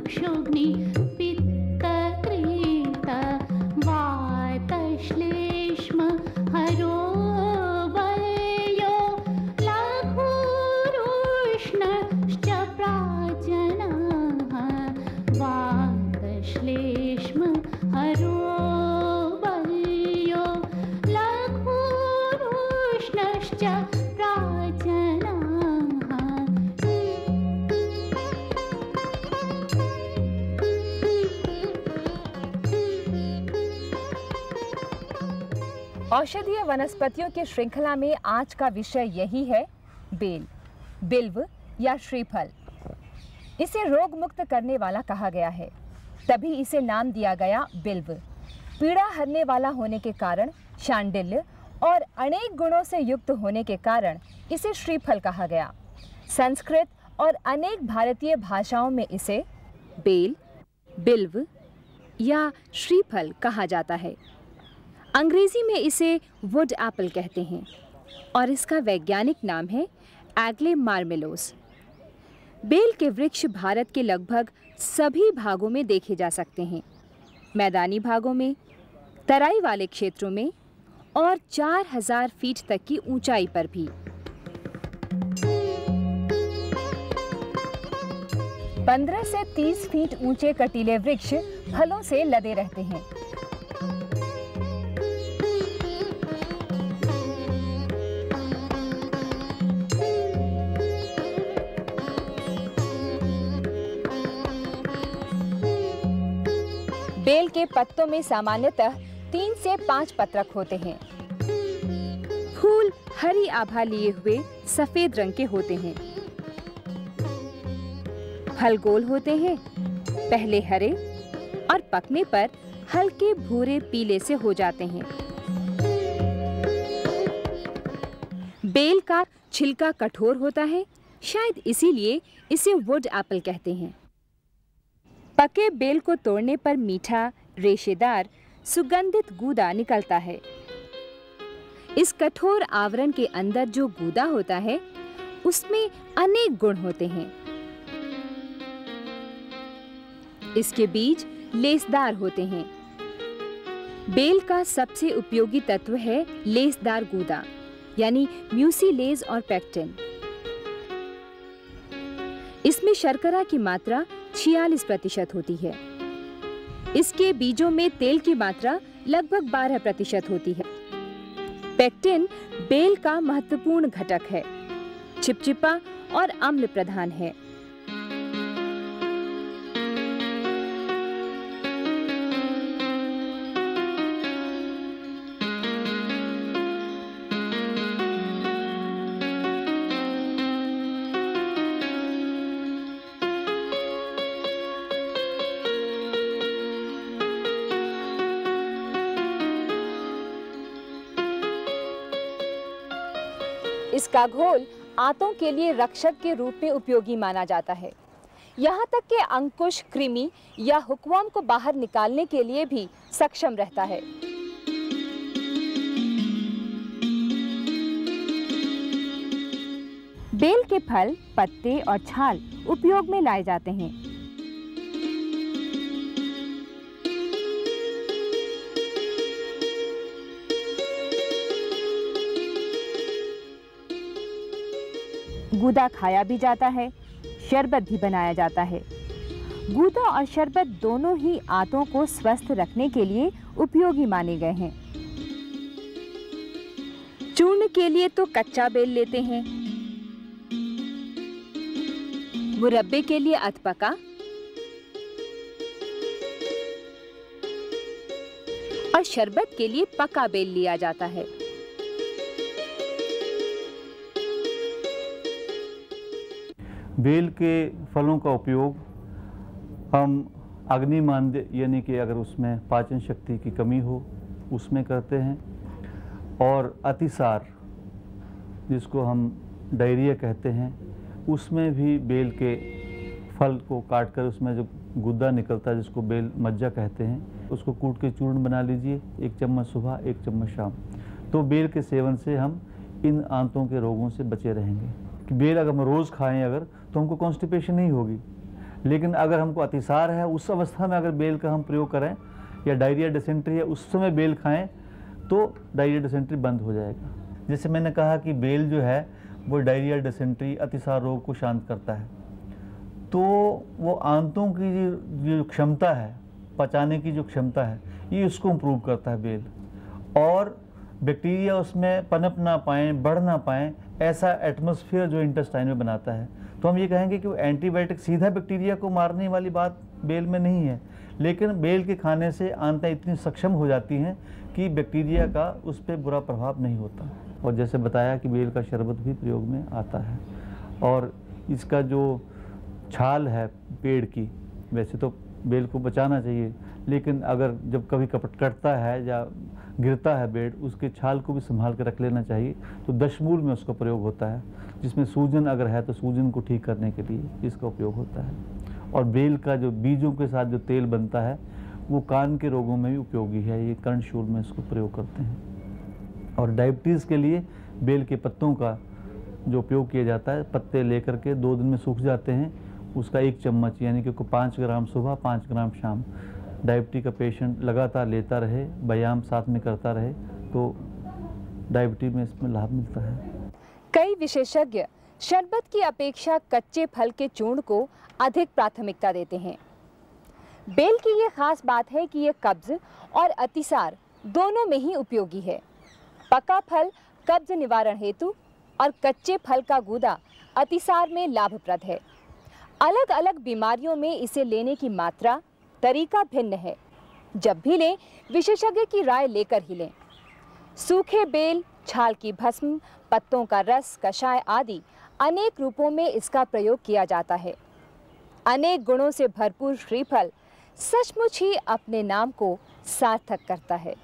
चक्षुग्नि पित्तकृत वातश्लेष्म हरो वयो लघुरुष्णश्च प्राजनः वातश्लेष्म हरो वयो लघुरुष्णश्च औषधीय वनस्पतियों की श्रृंखला में आज का विषय यही है बेल, बिल्व या श्रीफल। इसे रोग मुक्त करने वाला कहा गया है, तभी इसे नाम दिया गया बिल्व। पीड़ा हरने वाला होने के कारण, शांडिल्य और अनेक गुणों से युक्त होने के कारण इसे श्रीफल कहा गया। संस्कृत और अनेक भारतीय भाषाओं में इसे बेल, बिल्व या श्रीफल कहा जाता है। अंग्रेजी में इसे वुड एप्पल कहते हैं और इसका वैज्ञानिक नाम है एग्ले मार्मेलोस। बेल के वृक्ष भारत के लगभग सभी भागों में देखे जा सकते हैं, मैदानी भागों में, तराई वाले क्षेत्रों में और 4000 फीट तक की ऊंचाई पर भी। 15 से 30 फीट ऊंचे कटीले वृक्ष फलों से लदे रहते हैं। बेल के पत्तों में सामान्यतः 3 से 5 पत्रक होते हैं। फूल हरी आभा लिए हुए सफेद रंग के होते हैं। फल गोल होते हैं, पहले हरे और पकने पर हल्के भूरे पीले से हो जाते हैं। बेल का छिलका कठोर होता है, शायद इसीलिए इसे वुड एप्पल कहते हैं। पके बेल को तोड़ने पर मीठा, रेशेदार, सुगंधित गूदा निकलता है। इस कठोर आवरण के अंदर जो गूदा होता है, उसमें अनेक गुण होते हैं। इसके बीज लेसदार होते हैं। बेल का सबसे उपयोगी तत्व है लेसदार गूदा, यानी म्यूसिलेज और पेक्टिन। इसमें शर्करा की मात्रा 46% होती है। इसके बीजों में तेल की मात्रा लगभग 12% होती है। पेक्टिन बेल का महत्वपूर्ण घटक है, चिपचिपा और अम्ल प्रधान है। इसका घोल आंतों के लिए रक्षक के रूप में उपयोगी माना जाता है। यहाँ तक कि अंकुश, कृमि या हुकवर्म को बाहर निकालने के लिए भी सक्षम रहता है। बेल के फल, पत्ते और छाल उपयोग में लाए जाते हैं। गूदा खाया भी जाता है, शरबत भी बनाया जाता है। गूदा और शरबत दोनों ही आंतों को स्वस्थ रखने के लिए उपयोगी माने गए हैं। चूर्ण के लिए तो कच्चा बेल लेते हैं, मुरब्बे के लिए अधपका और शरबत के लिए पका बेल लिया जाता है। बेल के फलों का उपयोग हम अग्निमांद्य यानी कि अगर उसमें पाचन शक्ति की कमी हो उसमें करते हैं, और अतिसार जिसको हम डायरिया कहते हैं उसमें भी बेल के फल को काटकर उसमें जो गुद्दा निकलता है जिसको बेल मज्जा कहते हैं उसको कूट के चूर्ण बना लीजिए, 1 चम्मच सुबह 1 चम्मच शाम। तो बेल के सेवन से हम इन आंतों के रोगों से बचे रहेंगे। कि बेल अगर हम रोज़ खाएं अगर तो हमको कॉन्स्टिपेशन नहीं होगी, लेकिन अगर हमको अतिसार है उस अवस्था में अगर बेल का हम प्रयोग करें या डायरिया डिसेंट्री है उस समय बेल खाएं तो डायरिया डिसेंट्री बंद हो जाएगा। जैसे मैंने कहा कि बेल जो है वो डायरिया डिसेंट्री अतिसार रोग को शांत करता है, तो वो आंतों की जो क्षमता है, पचाने की जो क्षमता है, ये उसको इम्प्रूव करता है बेल, और बैक्टीरिया उसमें पनप ना पाएँ, बढ़ ना पाएँ, ऐसा एटमॉस्फेयर जो इंटेस्टाइन में बनाता है। तो हम ये कहेंगे कि वो एंटीबायोटिक सीधा बैक्टीरिया को मारने वाली बात बेल में नहीं है, लेकिन बेल के खाने से आंतें इतनी सक्षम हो जाती हैं कि बैक्टीरिया का उस पर बुरा प्रभाव नहीं होता। और जैसे बताया कि बेल का शरबत भी प्रयोग में आता है, और इसका जो छाल है पेड़ की, वैसे तो बेल को बचाना चाहिए, लेकिन अगर जब कभी कटता है या गिरता है बेल, उसके छाल को भी संभाल कर रख लेना चाहिए। तो दशमूल में उसका प्रयोग होता है, जिसमें सूजन अगर है तो सूजन को ठीक करने के लिए इसका उपयोग होता है। और बेल का जो बीजों के साथ जो तेल बनता है वो कान के रोगों में भी उपयोगी है, ये कर्णशूल में इसको प्रयोग करते हैं। और डायबिटीज़ के लिए बेल के पत्तों का जो उपयोग किया जाता है, पत्ते लेकर के 2 दिन में सूख जाते हैं, उसका 1 चम्मच यानी कि 5 ग्राम सुबह 5 ग्राम शाम डायबिटीज का पेशेंट लगातार लेता रहे, व्यायाम साथ में करता रहे, तो डायबिटीज में इसमें लाभ मिलता है। कई विशेषज्ञ शरबत की अपेक्षा कच्चे फल के चूर्ण को अधिक प्राथमिकता देते हैं। बेल की ये खास बात है कि ये कब्ज और अतिसार दोनों में ही उपयोगी है। पका फल कब्ज निवारण हेतु और कच्चे फल का गूदा अतिसार में लाभप्रद है। अलग अलग बीमारियों में इसे लेने की मात्रा, तरीका भिन्न है। जब भी लें, विशेषज्ञ की राय लेकर ही लें। सूखे बेल, छाल की भस्म, पत्तों का रस, कषाय आदि अनेक रूपों में इसका प्रयोग किया जाता है। अनेक गुणों से भरपूर श्रीफल सचमुच ही अपने नाम को सार्थक करता है।